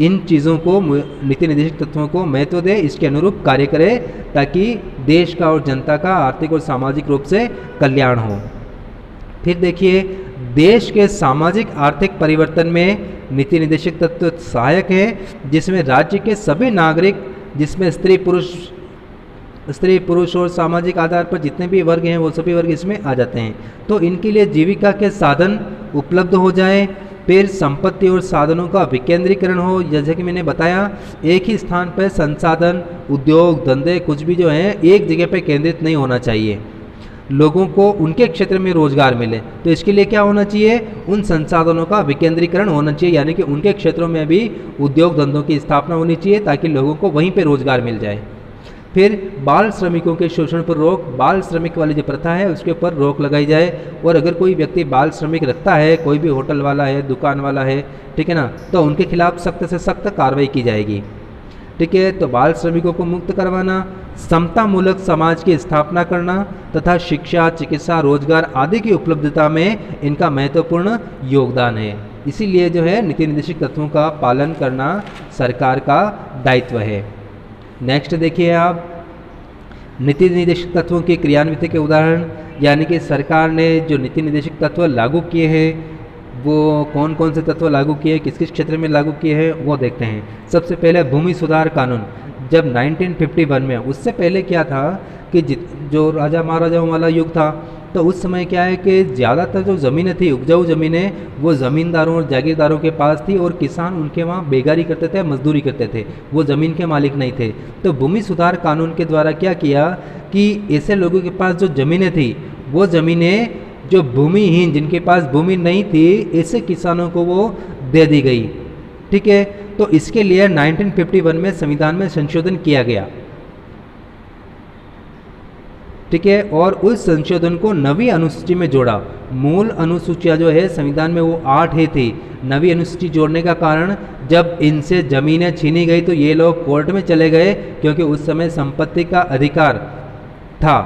[SPEAKER 1] इन चीज़ों को, नीति निर्देशक तत्वों को महत्व दे, इसके अनुरूप कार्य करे, ताकि देश का और जनता का आर्थिक और सामाजिक रूप से कल्याण हो। फिर देखिए, देश के सामाजिक आर्थिक परिवर्तन में नीति निर्देशक तत्व सहायक है, जिसमें राज्य के सभी नागरिक, जिसमें स्त्री पुरुष और सामाजिक आधार पर जितने भी वर्ग हैं वो सभी वर्ग इसमें आ जाते हैं, तो इनके लिए जीविका के साधन उपलब्ध हो जाए। फिर संपत्ति और साधनों का विकेंद्रीकरण हो, जैसे कि मैंने बताया, एक ही स्थान पर संसाधन, उद्योग, धंधे कुछ भी जो है एक जगह पर केंद्रित नहीं होना चाहिए, लोगों को उनके क्षेत्र में रोजगार मिले। तो इसके लिए क्या होना चाहिए, उन संसाधनों का विकेंद्रीकरण होना चाहिए, यानी कि उनके क्षेत्रों में भी उद्योग धंधों की स्थापना होनी चाहिए, ताकि लोगों को वहीं पे रोजगार मिल जाए। फिर बाल श्रमिकों के शोषण पर रोक, बाल श्रमिक वाली जो प्रथा है उसके ऊपर रोक लगाई जाए, और अगर कोई व्यक्ति बाल श्रमिक रखता है, कोई भी होटल वाला है, दुकान वाला है, ठीक है ना, तो उनके खिलाफ सख्त से सख्त कार्रवाई की जाएगी। ठीक है, तो बाल श्रमिकों को मुक्त करवाना, समतामूलक समाज की स्थापना करना तथा शिक्षा, चिकित्सा, रोजगार आदि की उपलब्धता में इनका महत्वपूर्ण योगदान है। इसीलिए जो है नीति निर्देशक तत्वों का पालन करना सरकार का दायित्व है। नेक्स्ट देखिए आप, नीति निर्देशक तत्वों के क्रियान्वित के उदाहरण, यानी कि सरकार ने जो नीति निर्देशक तत्व लागू किए हैं वो कौन कौन से तत्व लागू किए, किस किस क्षेत्र में लागू किए हैं वो देखते हैं। सबसे पहले भूमि सुधार कानून, जब 1951 में, उससे पहले क्या था कि जो राजा महाराजाओं वाला युग था, तो उस समय क्या है कि ज़्यादातर जो ज़मीनें थी, उपजाऊ ज़मीनें, वो ज़मींदारों और जागीरदारों के पास थी, और किसान उनके वहाँ बेगारी करते थे, मजदूरी करते थे, वो ज़मीन के मालिक नहीं थे। तो भूमि सुधार कानून के द्वारा क्या किया कि ऐसे लोगों के पास जो ज़मीनें थी, वो ज़मीनें जो भूमिहीन, जिनके पास भूमि नहीं थी, ऐसे किसानों को वो दे दी गई। ठीक है, तो इसके लिए 1951 में संविधान में संशोधन किया गया। ठीक है, और उस संशोधन को नवी अनुसूची में जोड़ा। मूल अनुसूचियाँ जो है संविधान में वो 8 ही थी। नवी अनुसूची जोड़ने का कारण, जब इनसे ज़मीनें छीनी गई तो ये लोग कोर्ट में चले गए, क्योंकि उस समय संपत्ति का अधिकार था,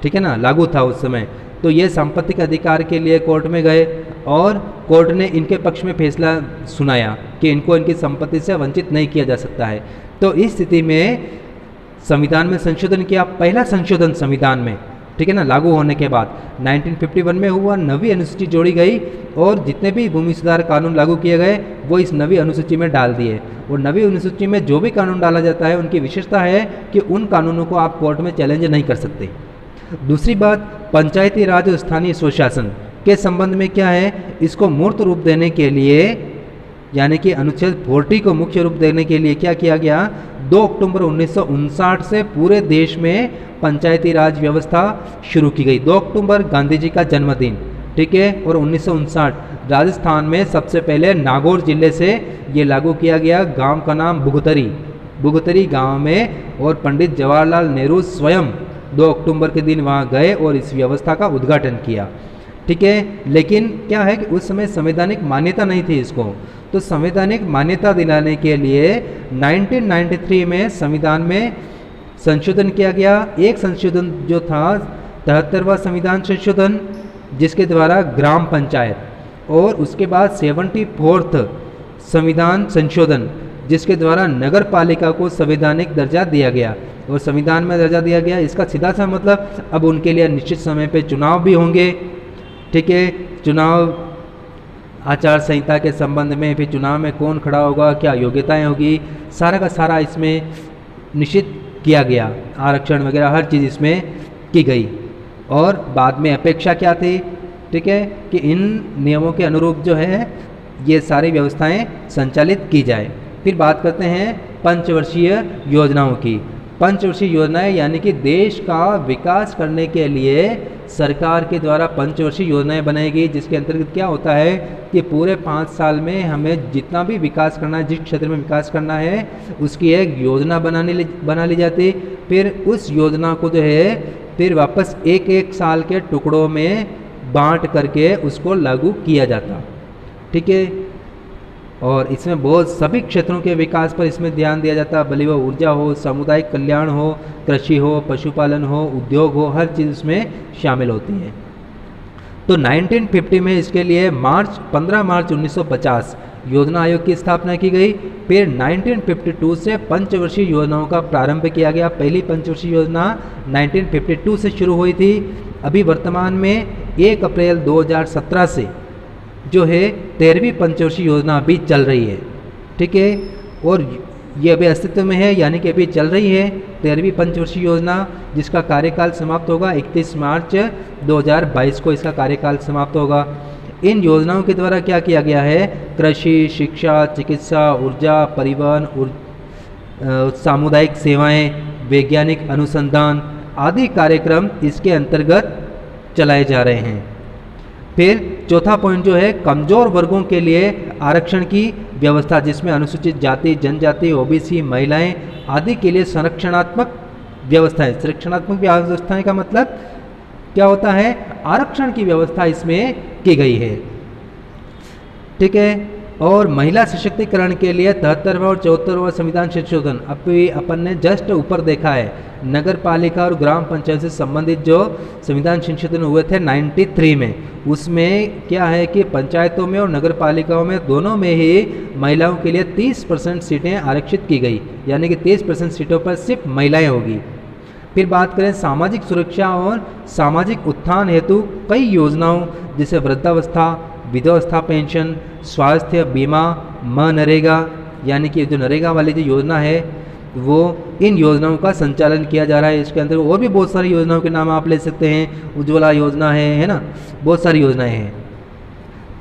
[SPEAKER 1] ठीक है ना, लागू था उस समय। तो ये संपत्ति के अधिकार के लिए कोर्ट में गए, और कोर्ट ने इनके पक्ष में फैसला सुनाया कि इनको इनकी संपत्ति से वंचित नहीं किया जा सकता है। तो इस स्थिति में संविधान में संशोधन किया, पहला संशोधन संविधान में, ठीक है ना, लागू होने के बाद 1951 में हुआ, नवी अनुसूची जोड़ी गई, और जितने भी भूमि सुधार कानून लागू किए गए वो इस नवी अनुसूची में डाल दिए। और नवी अनुसूची में जो भी कानून डाला जाता है, उनकी विशेषता है कि उन कानूनों को आप कोर्ट में चैलेंज नहीं कर सकते। दूसरी बात, पंचायती राज और स्थानीय स्वशासन के संबंध में क्या है, इसको मूर्त रूप देने के लिए, यानी कि अनुच्छेद 40 को मुख्य रूप देने के लिए क्या किया गया, 2 अक्टूबर 1959 से पूरे देश में पंचायती राज व्यवस्था शुरू की गई। 2 अक्टूबर गांधी जी का जन्मदिन, ठीक है, और 1959 राजस्थान में सबसे पहले नागौर जिले से ये लागू किया गया। गांव का नाम भुगतरी, बुगतरी गांव में, और पंडित जवाहरलाल नेहरू स्वयं 2 अक्टूबर के दिन वहां गए और इस व्यवस्था का उद्घाटन किया। ठीक है, लेकिन क्या है कि उस समय संवैधानिक मान्यता नहीं थी इसको, तो संवैधानिक मान्यता दिलाने के लिए 1993 में संविधान में संशोधन किया गया। एक संशोधन जो था 73वां संविधान संशोधन, जिसके द्वारा ग्राम पंचायत, और उसके बाद 74th संविधान संशोधन, जिसके द्वारा नगर पालिका को संवैधानिक दर्जा दिया गया और संविधान में दर्जा दिया गया। इसका सीधा सा मतलब अब उनके लिए निश्चित समय पे चुनाव भी होंगे। ठीक है, चुनाव आचार संहिता के संबंध में, फिर चुनाव में कौन खड़ा होगा, क्या योग्यताएं होगी, सारा का सारा इसमें निश्चित किया गया। आरक्षण वगैरह हर चीज़ इसमें की गई। और बाद में अपेक्षा क्या थी, ठीक है, कि इन नियमों के अनुरूप जो है ये सारी व्यवस्थाएं संचालित की जाए। फिर बात करते हैं पंचवर्षीय योजनाओं की। पंचवर्षीय योजनाएं यानी कि देश का विकास करने के लिए सरकार के द्वारा पंचवर्षीय योजनाएं बनाई गई, जिसके अंतर्गत क्या होता है कि पूरे 5 साल में हमें जितना भी विकास करना है, जिस क्षेत्र में विकास करना है, उसकी एक योजना बना ली जाती। फिर उस योजना को जो है फिर वापस एक एक साल के टुकड़ों में बांट करके उसको लागू किया जाता। ठीक है, और इसमें बहुत सभी क्षेत्रों के विकास पर इसमें ध्यान दिया जाता, भले वो ऊर्जा हो, सामुदायिक कल्याण हो, कृषि हो, पशुपालन हो, उद्योग हो, हर चीज़ इसमें शामिल होती है। तो 1950 में इसके लिए 15 मार्च 1950 योजना आयोग की स्थापना की गई। फिर 1952 से पंचवर्षीय योजनाओं का प्रारंभ किया गया। पहली पंचवर्षीय योजना 1952 से शुरू हुई थी। अभी वर्तमान में 1 अप्रैल 2017 से जो है 13वीं पंचवर्षीय योजना अभी चल रही है। ठीक है, और ये अभी अस्तित्व में है, यानी कि अभी चल रही है 13वीं पंचवर्षीय योजना, जिसका कार्यकाल समाप्त होगा 31 मार्च 2022 को इसका कार्यकाल समाप्त होगा। इन योजनाओं के द्वारा क्या किया गया है, कृषि, शिक्षा, चिकित्सा, ऊर्जा, परिवहन, सामुदायिक सेवाएं, वैज्ञानिक अनुसंधान आदि कार्यक्रम इसके अंतर्गत चलाए जा रहे हैं। फिर चौथा पॉइंट जो है कमजोर वर्गों के लिए आरक्षण की व्यवस्था, जिसमें अनुसूचित जाति, जनजाति, ओबीसी, महिलाएं आदि के लिए संरक्षणात्मक व्यवस्थाएं। संरक्षणात्मक व्यवस्थाएं का मतलब क्या होता है, आरक्षण की व्यवस्था इसमें की गई है। ठीक है, और महिला सशक्तिकरण के लिए 73वां और 74वां संविधान संशोधन अभी अपन ने जस्ट ऊपर देखा है। नगर पालिका और ग्राम पंचायत से संबंधित जो संविधान संशोधन हुए थे 93 में, उसमें क्या है कि पंचायतों में और नगर पालिकाओं में दोनों में ही महिलाओं के लिए 30% सीटें आरक्षित की गई, यानी कि 30% सीटों पर सिर्फ महिलाएं होगी। फिर बात करें सामाजिक सुरक्षा और सामाजिक उत्थान हेतु कई योजनाओं, जैसे वृद्धावस्था, विधवावस्था पेंशन, स्वास्थ्य बीमा, मनरेगा, यानी कि जो नरेगा वाली जो योजना है वो, इन योजनाओं का संचालन किया जा रहा है। इसके अंदर और भी बहुत सारी योजनाओं के नाम आप ले सकते हैं, उज्ज्वला योजना है ना, बहुत सारी योजनाएं हैं।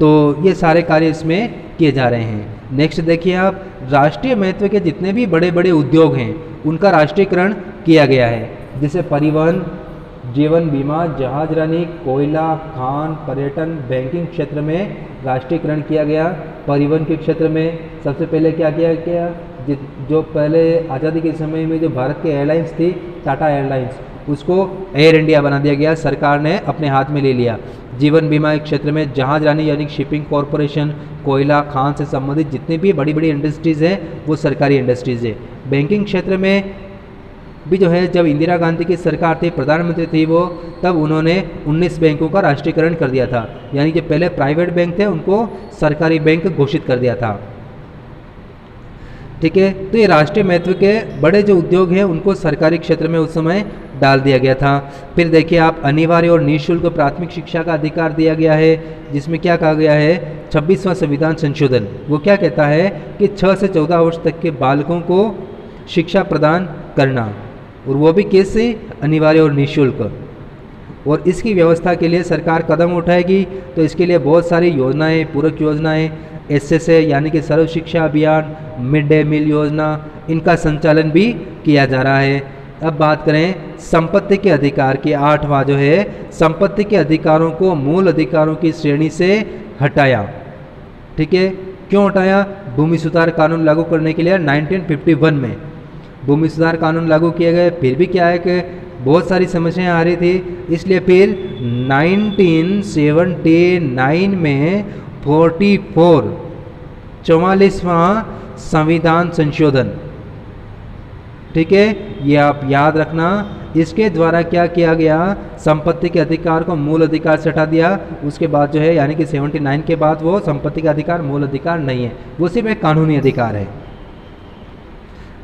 [SPEAKER 1] तो ये सारे कार्य इसमें किए जा रहे हैं। नेक्स्ट देखिए आप, राष्ट्रीय महत्व के जितने भी बड़े बड़े उद्योग हैं उनका राष्ट्रीयकरण किया गया है, जैसे परिवहन, जीवन बीमा, जहाजरानी, कोयला, खान, पर्यटन, बैंकिंग क्षेत्र में राष्ट्रीयकरण किया गया। परिवहन के क्षेत्र में सबसे पहले क्या किया गया, जो पहले आज़ादी के समय में जो भारत की एयरलाइंस थी, टाटा एयरलाइंस, उसको एयर इंडिया बना दिया गया, सरकार ने अपने हाथ में ले लिया। जीवन बीमा के क्षेत्र में जहाजरानी यानी शिपिंग कॉरपोरेशन, कोयला, खान से संबंधित जितनी भी बड़ी बड़ी इंडस्ट्रीज़ हैं वो सरकारी इंडस्ट्रीज़ है। बैंकिंग क्षेत्र में भी जो है, जब इंदिरा गांधी की सरकार थी, प्रधानमंत्री थी वो, तब उन्होंने 19 बैंकों का राष्ट्रीयकरण कर दिया था, यानी कि पहले प्राइवेट बैंक थे उनको सरकारी बैंक घोषित कर दिया था। ठीक है, तो ये राष्ट्रीय महत्व के बड़े जो उद्योग हैं उनको सरकारी क्षेत्र में उस समय डाल दिया गया था। फिर देखिए आप, अनिवार्य और निःशुल्क प्राथमिक शिक्षा का अधिकार दिया गया है, जिसमें क्या कहा गया है, 26वां संविधान संशोधन वो क्या कहता है कि 6 से 14 वर्ष तक के बालकों को शिक्षा प्रदान करना, और वो भी कैसे, अनिवार्य और निःशुल्क। और इसकी व्यवस्था के लिए सरकार कदम उठाएगी, तो इसके लिए बहुत सारी योजनाएं, पूरक योजनाएं, SSA यानी कि सर्व शिक्षा अभियान, मिड डे मील योजना, इनका संचालन भी किया जा रहा है। अब बात करें संपत्ति के अधिकार की, 8वां जो है, संपत्ति के अधिकारों को मूल अधिकारों की श्रेणी से हटाया। ठीक है, क्यों हटाया, भूमि सुधार कानून लागू करने के लिए 1951 में। भूमि सुधार कानून लागू किए गए, फिर भी क्या है कि बहुत सारी समस्याएं आ रही थी, इसलिए फिर 1979 में 44वां संविधान संशोधन, ठीक है, ये आप याद रखना। इसके द्वारा क्या किया गया, संपत्ति के अधिकार को मूल अधिकार से हटा दिया। उसके बाद जो है यानी कि 79 के बाद वो संपत्ति का अधिकार मूल अधिकार नहीं है, वो सिर्फ एक कानूनी अधिकार है।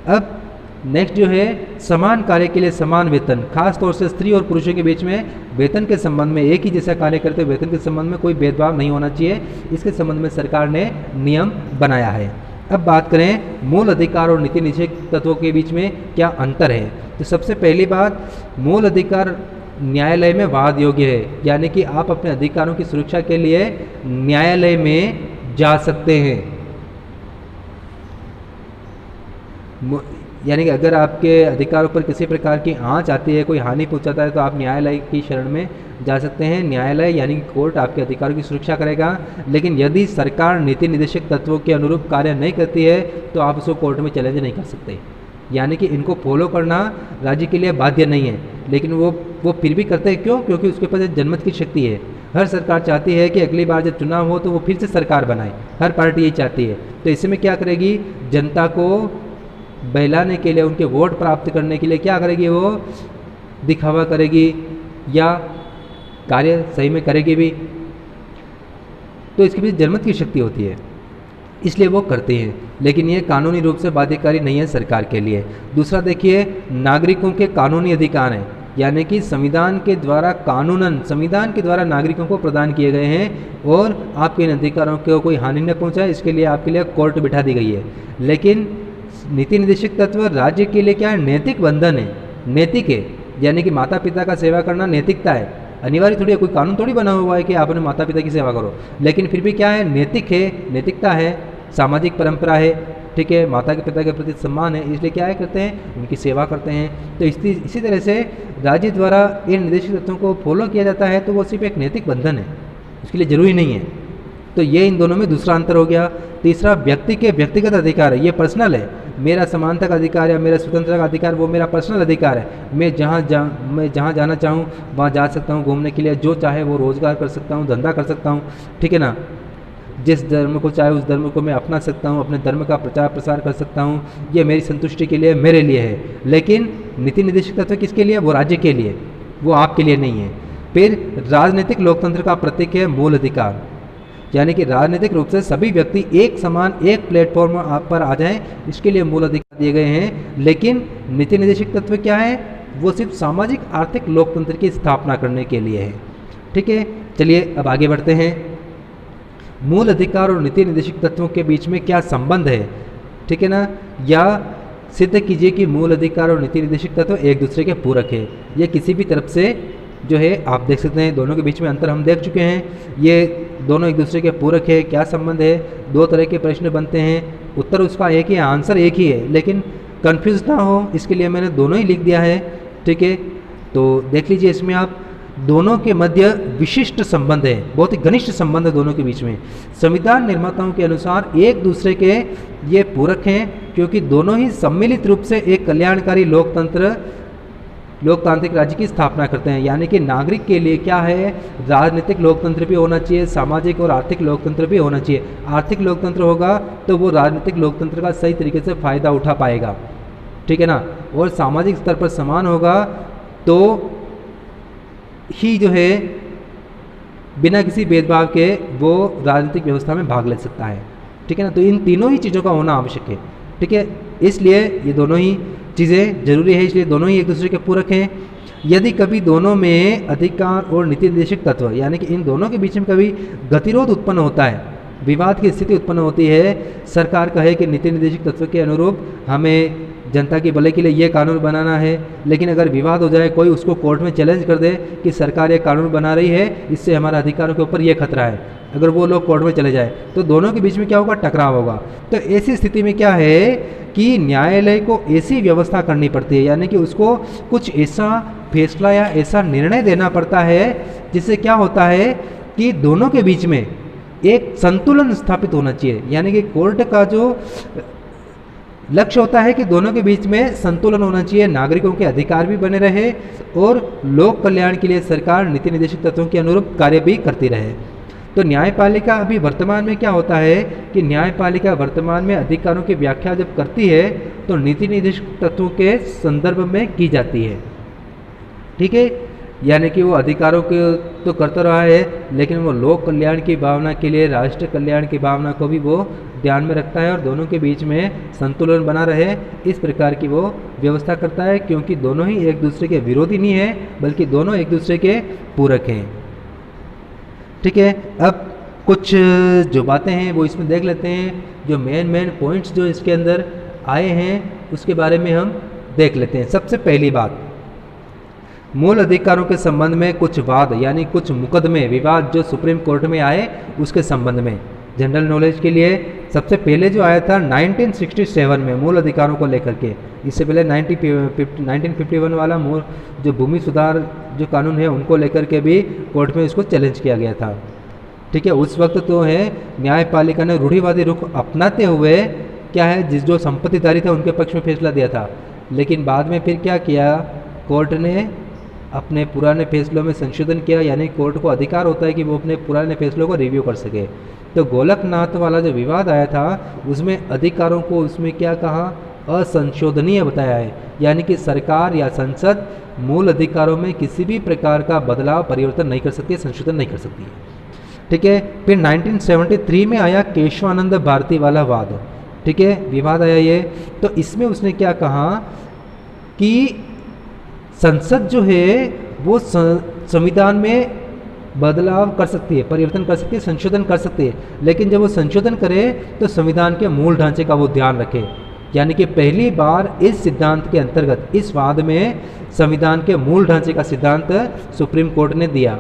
[SPEAKER 1] अब नेक्स्ट जो है समान कार्य के लिए समान वेतन, खास तौर से स्त्री और पुरुषों के बीच में वेतन के संबंध में एक ही जैसा कार्य करते हुए वेतन के संबंध में कोई भेदभाव नहीं होना चाहिए, इसके संबंध में सरकार ने नियम बनाया है। अब बात करें मूल अधिकार और नीति निषेध तत्वों के बीच में क्या अंतर है, तो सबसे पहली बात, मूल अधिकार न्यायालय में वाद योग्य है, यानी कि आप अपने अधिकारों की सुरक्षा के लिए न्यायालय में जा सकते हैं। यानी कि अगर आपके अधिकारों पर किसी प्रकार की आंच आती है, कोई हानि पहुंचाता है, तो आप न्यायालय की शरण में जा सकते हैं। न्यायालय यानी कि कोर्ट आपके अधिकारों की सुरक्षा करेगा, लेकिन यदि सरकार नीति निर्देशक तत्वों के अनुरूप कार्य नहीं करती है तो आप उसको कोर्ट में चैलेंज नहीं कर सकते। यानी कि इनको फॉलो करना राज्य के लिए बाध्य नहीं है, लेकिन वो फिर भी करते हैं। क्यों? क्योंकि उसके पास एक जनमत की शक्ति है। हर सरकार चाहती है कि अगली बार जब चुनाव हो तो वो फिर से सरकार बनाए, हर पार्टी यही चाहती है। तो इसमें क्या करेगी, जनता को बहलाने के लिए, उनके वोट प्राप्त करने के लिए क्या करेगी, वो दिखावा करेगी या कार्य सही में करेगी भी, तो इसके पीछे जनमत की शक्ति होती है, इसलिए वो करते हैं। लेकिन ये कानूनी रूप से बाध्यकारी नहीं है सरकार के लिए। दूसरा देखिए, नागरिकों के कानूनी अधिकार हैं, यानी कि संविधान के द्वारा कानूनन संविधान के द्वारा नागरिकों को प्रदान किए गए हैं और आपके इन अधिकारों को कोई हानि न पहुंचाए, इसके लिए आपके लिए कोर्ट बिठा दी गई है। लेकिन नीति निर्देशक तत्व राज्य के लिए क्या है, नैतिक बंधन है, नैतिक है, यानी कि माता पिता का सेवा करना नैतिकता है। अनिवार्य थोड़ी है, कोई कानून थोड़ी बना हुआ है कि आप अपने माता पिता की सेवा करो, लेकिन फिर भी क्या है, नैतिक है, नैतिकता है, सामाजिक परंपरा है, ठीक है, माता के पिता के प्रति सम्मान है, इसलिए क्या है करते हैं, उनकी सेवा करते हैं। तो इसी तरह से राज्य द्वारा इन निर्देशित तत्वों को फॉलो किया जाता है, तो वो सिर्फ एक नैतिक बंधन है, उसके लिए जरूरी नहीं है। तो ये इन दोनों में दूसरा अंतर हो गया। तीसरा, व्यक्ति के व्यक्तिगत अधिकार है, ये पर्सनल है। मेरा समानता का अधिकार या मेरा स्वतंत्रता का अधिकार वो मेरा पर्सनल अधिकार है। मैं जहाँ जाना चाहूँ वहाँ जा सकता हूँ, घूमने के लिए जो चाहे वो रोज़गार कर सकता हूँ, धंधा कर सकता हूँ, ठीक है ना। जिस धर्म को चाहे उस धर्म को मैं अपना सकता हूँ, अपने धर्म का प्रचार प्रसार कर सकता हूँ, ये मेरी संतुष्टि के लिए, मेरे लिए है। लेकिन नीति निर्देशक तत्व किसके लिए, वो राज्य के लिए, वो आपके लिए नहीं है। फिर राजनीतिक लोकतंत्र का प्रतीक है मूल अधिकार, यानी कि राजनीतिक रूप से सभी व्यक्ति एक समान एक प्लेटफॉर्म पर आ जाएं, इसके लिए मूल अधिकार दिए गए हैं। लेकिन नीति निर्देशक तत्व क्या है, वो सिर्फ सामाजिक आर्थिक लोकतंत्र की स्थापना करने के लिए है, ठीक है। चलिए अब आगे बढ़ते हैं। मूल अधिकार और नीति निर्देशक तत्वों के बीच में क्या संबंध है, ठीक है ना। या सिद्ध कीजिए कि मूल अधिकार और नीति निर्देशक तत्व एक दूसरे के पूरक है। ये किसी भी तरफ से जो है आप देख सकते हैं, दोनों के बीच में अंतर हम देख चुके हैं। ये दोनों एक दूसरे के पूरक है, क्या संबंध है। दो तरह के प्रश्न बनते हैं, उत्तर उसका एक ही है, आंसर एक ही है, लेकिन कंफ्यूज ना हो इसके लिए मैंने दोनों ही लिख दिया है, ठीक है। तो देख लीजिए, इसमें आप दोनों के मध्य विशिष्ट संबंध है, बहुत ही घनिष्ठ संबंध है दोनों के बीच में। संविधान निर्माताओं के अनुसार एक दूसरे के ये पूरक हैं, क्योंकि दोनों ही सम्मिलित रूप से एक कल्याणकारी लोकतांत्रिक राज्य की स्थापना करते हैं। यानी कि नागरिक के लिए क्या है, राजनीतिक लोकतंत्र भी होना चाहिए, सामाजिक और आर्थिक लोकतंत्र भी होना चाहिए। आर्थिक लोकतंत्र होगा तो वो राजनीतिक लोकतंत्र का सही तरीके से फायदा उठा पाएगा, ठीक है ना। और सामाजिक स्तर पर समान होगा तो ही जो है बिना किसी भेदभाव के वो राजनीतिक व्यवस्था में भाग ले सकता है, ठीक है ना। तो इन तीनों ही चीज़ों का होना आवश्यक है, ठीक है। इसलिए ये दोनों ही चीज़ें जरूरी है, इसलिए दोनों ही एक दूसरे के पूरक हैं। यदि कभी दोनों में अधिकार और नीति निर्देशक तत्व, यानी कि इन दोनों के बीच में कभी गतिरोध उत्पन्न होता है, विवाद की स्थिति उत्पन्न होती है, सरकार कहे कि नीति निर्देशक तत्व के अनुरूप हमें जनता की भले के लिए ये कानून बनाना है, लेकिन अगर विवाद हो जाए, कोई उसको कोर्ट में चैलेंज कर दे कि सरकार ये कानून बना रही है, इससे हमारे अधिकारों के ऊपर ये खतरा है, अगर वो लोग कोर्ट में चले जाए तो दोनों के बीच में क्या होगा, टकराव होगा। तो ऐसी स्थिति में क्या है कि न्यायालय को ऐसी व्यवस्था करनी पड़ती है, यानी कि उसको कुछ ऐसा फैसला या ऐसा निर्णय देना पड़ता है जिससे क्या होता है कि दोनों के बीच में एक संतुलन स्थापित होना चाहिए। यानी कि कोर्ट का जो लक्ष्य होता है कि दोनों के बीच में संतुलन होना चाहिए, नागरिकों के अधिकार भी बने रहे और लोक कल्याण के लिए सरकार नीति निर्देशित तत्वों के अनुरूप कार्य भी करती रहे। तो न्यायपालिका अभी वर्तमान में क्या होता है कि न्यायपालिका वर्तमान में अधिकारों की व्याख्या जब करती है तो नीति निर्देशित तत्वों के संदर्भ में की जाती है। ठीक है, यानी कि वो अधिकारों के तो करता रहा है, लेकिन वो लोक कल्याण की भावना के लिए, राष्ट्र कल्याण की भावना को भी वो ध्यान में रखता है और दोनों के बीच में संतुलन बना रहे इस प्रकार की वो व्यवस्था करता है, क्योंकि दोनों ही एक दूसरे के विरोधी नहीं है बल्कि दोनों एक दूसरे के पूरक हैं। ठीक है, अब कुछ जो बातें हैं वो इसमें देख लेते हैं, जो मेन पॉइंट्स जो इसके अंदर आए हैं उसके बारे में हम देख लेते हैं। सबसे पहली बात, मूल अधिकारों के संबंध में कुछ वाद यानी कुछ मुकदमे विवाद जो सुप्रीम कोर्ट में आए उसके संबंध में जनरल नॉलेज के लिए सबसे पहले जो आया था 1967 में मूल अधिकारों को लेकर के। इससे पहले 1951 वाला मूल जो भूमि सुधार जो कानून है उनको लेकर के भी कोर्ट में इसको चैलेंज किया गया था। ठीक है, उस वक्त तो है न्यायपालिका ने रूढ़िवादी रुख अपनाते हुए क्या है जिस जो संपत्तिधारी थे उनके पक्ष में फैसला दिया था, लेकिन बाद में फिर क्या किया, कोर्ट ने अपने पुराने फैसलों में संशोधन किया, यानी कोर्ट को अधिकार होता है कि वो अपने पुराने फैसलों को रिव्यू कर सके। तो गोलकनाथ वाला जो विवाद आया था उसमें अधिकारों को उसमें क्या कहा, असंशोधनीय बताया है, यानी कि सरकार या संसद मूल अधिकारों में किसी भी प्रकार का बदलाव परिवर्तन नहीं कर सकती है, संशोधन नहीं कर सकती है। ठीक है, फिर 1973 में आया केशवानंद भारती वाला वाद। ठीक है, विवाद आया ये, तो इसमें उसने क्या कहा कि संसद जो है वो संविधान में बदलाव कर सकती है, परिवर्तन कर सकती है, संशोधन कर सकती है, लेकिन जब वो संशोधन करे तो संविधान के मूल ढांचे का वो ध्यान रखे। यानी कि पहली बार इस सिद्धांत के अंतर्गत इस वाद में संविधान के मूल ढांचे का सिद्धांत सुप्रीम कोर्ट ने दिया।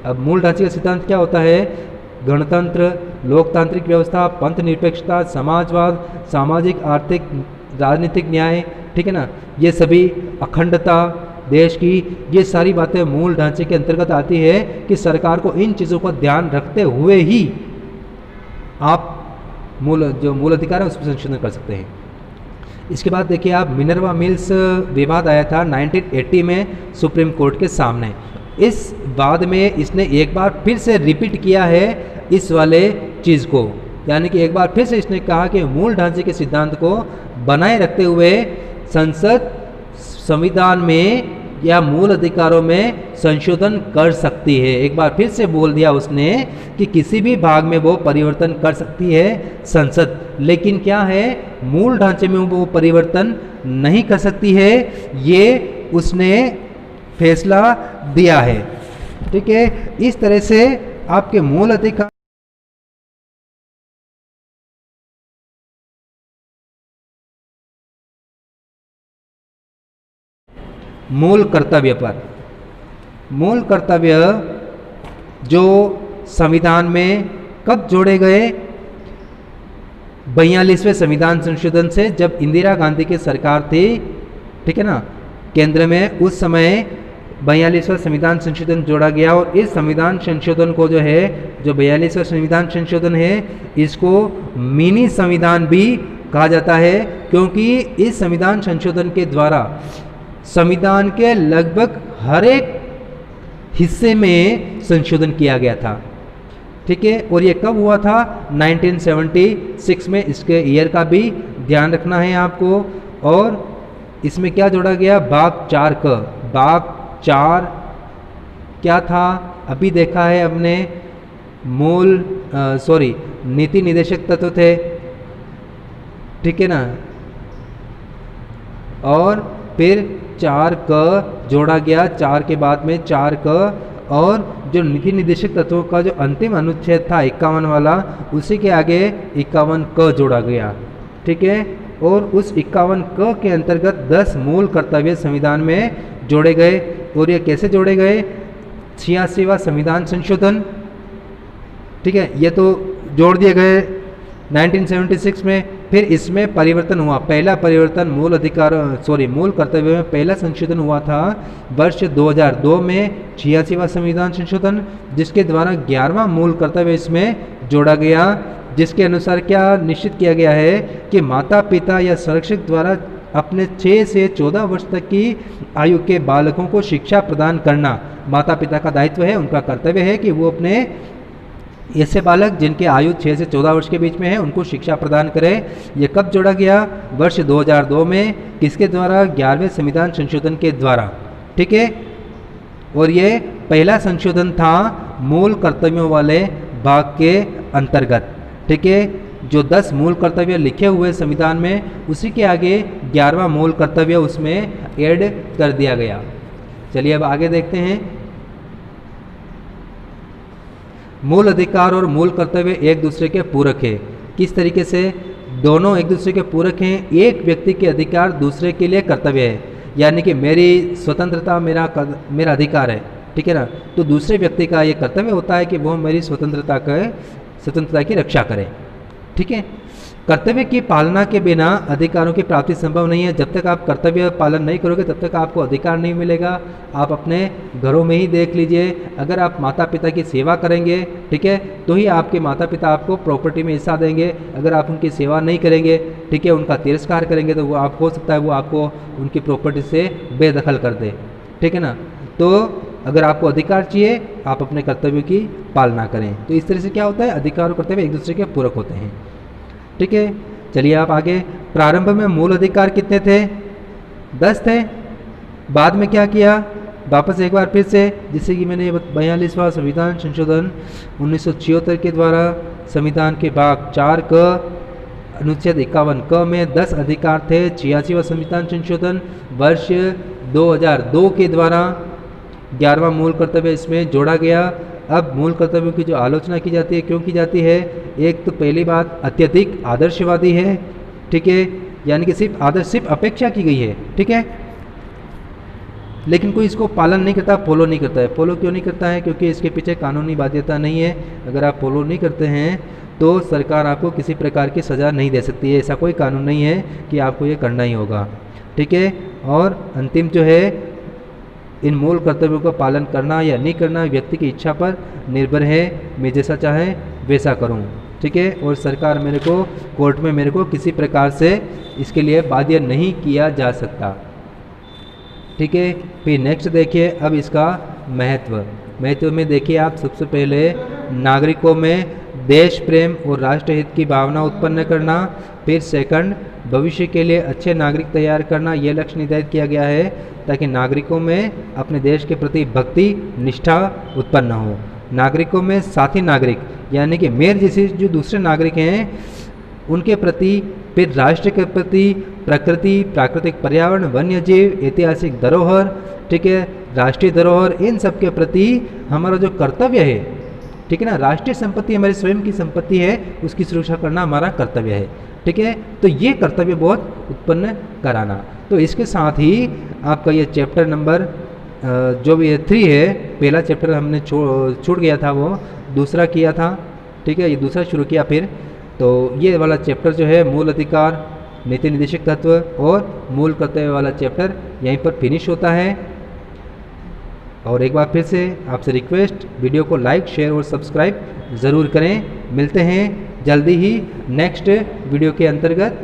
[SPEAKER 1] अब मूल ढांचे का सिद्धांत क्या होता है, गणतंत्र, लोकतांत्रिक व्यवस्था, पंथ निरपेक्षता, समाजवाद, सामाजिक आर्थिक राजनीतिक न्याय, ठीक है ना, ये सभी, अखंडता देश की, ये सारी बातें मूल ढांचे के अंतर्गत आती है कि सरकार को इन चीज़ों का ध्यान रखते हुए ही आप मूल अधिकार है उसमें संशोधन कर सकते हैं। इसके बाद देखिए आप, मिनर्वा मिल्स विवाद आया था 1980 में सुप्रीम कोर्ट के सामने। इस वाद में इसने एक बार फिर से रिपीट किया है इस वाले चीज़ को, यानी कि एक बार फिर से इसने कहा कि मूल ढांचे के सिद्धांत को बनाए रखते हुए संसद संविधान में या मूल अधिकारों में संशोधन कर सकती है। एक बार फिर से बोल दिया उसने कि किसी भी भाग में वो परिवर्तन कर सकती है संसद, लेकिन क्या है, मूल ढांचे में वो परिवर्तन नहीं कर सकती है, ये उसने फैसला दिया है। ठीक है, इस तरह से आपके मूल अधिकार मूल कर्तव्य पर, मूल कर्तव्य जो संविधान में कब जोड़े गए, 42वें संविधान संशोधन से, जब इंदिरा गांधी की सरकार थी, ठीक है ना, केंद्र में, उस समय 42वां संविधान संशोधन जोड़ा गया। और इस संविधान संशोधन को जो है, जो 42वां संविधान संशोधन है, इसको मिनी संविधान भी कहा जाता है, क्योंकि इस संविधान संशोधन के द्वारा संविधान के लगभग हर एक हिस्से में संशोधन किया गया था। ठीक है, और ये कब हुआ था, 1976 में। इसके ईयर का भी ध्यान रखना है आपको। और इसमें क्या जोड़ा गया, भाग 4 का, भाग 4 क्या था, अभी देखा है हमने, नीति निर्देशक तत्व थे, ठीक है ना, और फिर 4 क जोड़ा गया, 4 के बाद में 4 क, और जो नीति निर्देशक तत्वों का जो अंतिम अनुच्छेद था 51 वाला, उसी के आगे 51 क जोड़ा गया। ठीक है, और उस 51 क के अंतर्गत 10 मूल कर्तव्य संविधान में जोड़े गए। और ये कैसे जोड़े गए, 86वां संविधान संशोधन, ठीक है, ये तो जोड़ दिए गए 1976 में। फिर इसमें परिवर्तन हुआ, पहला परिवर्तन मूल कर्तव्य में पहला संशोधन हुआ था वर्ष 2002 में, 86वां संविधान संशोधन, जिसके द्वारा 11वां मूल कर्तव्य इसमें जोड़ा गया, जिसके अनुसार क्या निश्चित किया गया है कि माता पिता या संरक्षक द्वारा अपने 6 से 14 वर्ष तक की आयु के बालकों को शिक्षा प्रदान करना माता पिता का दायित्व है, उनका कर्तव्य है कि वो अपने ऐसे बालक जिनके आयु 6 से 14 वर्ष के बीच में है उनको शिक्षा प्रदान करें। ये कब जोड़ा गया? वर्ष 2002 में। किसके द्वारा? 11वें संविधान संशोधन के द्वारा। ठीक है, और ये पहला संशोधन था मूल कर्तव्यों वाले भाग के अंतर्गत। ठीक है, जो 10 मूल कर्तव्य लिखे हुए संविधान में उसी के आगे 11वां मूल कर्तव्य उसमें ऐड कर दिया गया। चलिए अब आगे देखते हैं। मूल अधिकार और मूल कर्तव्य एक दूसरे के पूरक है। किस तरीके से? दोनों एक दूसरे के पूरक हैं। एक व्यक्ति के अधिकार दूसरे के लिए कर्तव्य है, यानी कि मेरी स्वतंत्रता मेरा अधिकार है, ठीक है ना, तो दूसरे व्यक्ति का ये कर्तव्य होता है कि वो मेरी स्वतंत्रता की रक्षा करे। ठीक है, कर्तव्य की पालना के बिना अधिकारों की प्राप्ति संभव नहीं है। जब तक आप कर्तव्य पालन नहीं करोगे तब तक आपको अधिकार नहीं मिलेगा। आप अपने घरों में ही देख लीजिए, अगर आप माता पिता की सेवा करेंगे, ठीक है, तो ही आपके माता पिता आपको प्रॉपर्टी में हिस्सा देंगे। अगर आप उनकी सेवा नहीं करेंगे, ठीक है, उनका तिरस्कार करेंगे, तो वो आप हो सकता है वो आपको उनकी प्रॉपर्टी से बेदखल कर दे। ठीक है ना, तो अगर आपको अधिकार चाहिए आप अपने कर्तव्यों की पालना करें। तो इस तरह से क्या होता है, अधिकार और कर्तव्य एक दूसरे के पूरक होते हैं। ठीक है, चलिए आप आगे। प्रारंभ में मूल अधिकार कितने थे? 10 थे। बाद में क्या किया? वापस एक बार फिर से, जिससे कि मैंने 42वां संविधान संशोधन 1976 के द्वारा संविधान के भाग 4 क अनुच्छेद 51 क में 10 अधिकार थे। 86वां संविधान संशोधन वर्ष 2002 के द्वारा 11वां मूल कर्तव्य इसमें जोड़ा गया। अब मूल कर्तव्यों की जो आलोचना की जाती है, क्यों की जाती है? एक तो पहली बात अत्यधिक आदर्शवादी है, ठीक है, यानी कि सिर्फ अपेक्षा की गई है, ठीक है, लेकिन कोई इसको पालन नहीं करता, फॉलो नहीं करता है। फॉलो क्यों नहीं करता है? क्योंकि इसके पीछे कानूनी बाध्यता नहीं है। अगर आप फॉलो नहीं करते हैं तो सरकार आपको किसी प्रकार की सज़ा नहीं दे सकती है। ऐसा कोई कानून नहीं है कि आपको ये करना ही होगा। ठीक है, और अंतिम जो है, इन मूल कर्तव्यों का पालन करना या नहीं करना व्यक्ति की इच्छा पर निर्भर है। मैं जैसा चाहे वैसा करूं, ठीक है, और सरकार मेरे को कोर्ट में मेरे को किसी प्रकार से इसके लिए बाध्य नहीं किया जा सकता। ठीक है, फिर नेक्स्ट देखिए अब इसका महत्व में देखिए आप। सबसे पहले नागरिकों में देश प्रेम और राष्ट्र हित की भावना उत्पन्न करना। फिर सेकंड, भविष्य के लिए अच्छे नागरिक तैयार करना। यह लक्ष्य निर्धारित किया गया है ताकि नागरिकों में अपने देश के प्रति भक्ति निष्ठा उत्पन्न हो। नागरिकों में साथी नागरिक, यानी कि मेरे जैसे जो दूसरे नागरिक हैं उनके प्रति, फिर राष्ट्र के प्रति, प्रकृति, प्राकृतिक पर्यावरण, वन्य जीव, ऐतिहासिक धरोहर, ठीक है, राष्ट्रीय धरोहर, इन सब के प्रति हमारा जो कर्तव्य है, ठीक है ना, राष्ट्रीय संपत्ति हमारी स्वयं की संपत्ति है, उसकी सुरक्षा करना हमारा कर्तव्य है। ठीक है, तो ये कर्तव्य बहुत उत्पन्न कराना। तो इसके साथ ही आपका ये चैप्टर नंबर जो भी 3 है, पहला चैप्टर हमने छूट गया था, वो दूसरा किया था। ठीक है, ये दूसरा शुरू किया फिर, तो ये वाला चैप्टर जो है मूल अधिकार, नीति निर्देशक तत्व और मूल कर्तव्य वाला चैप्टर यहीं पर फिनिश होता है। और एक बार फिर से आपसे रिक्वेस्ट, वीडियो को लाइक, शेयर और सब्सक्राइब ज़रूर करें। मिलते हैं जल्दी ही नेक्स्ट वीडियो के अंतर्गत।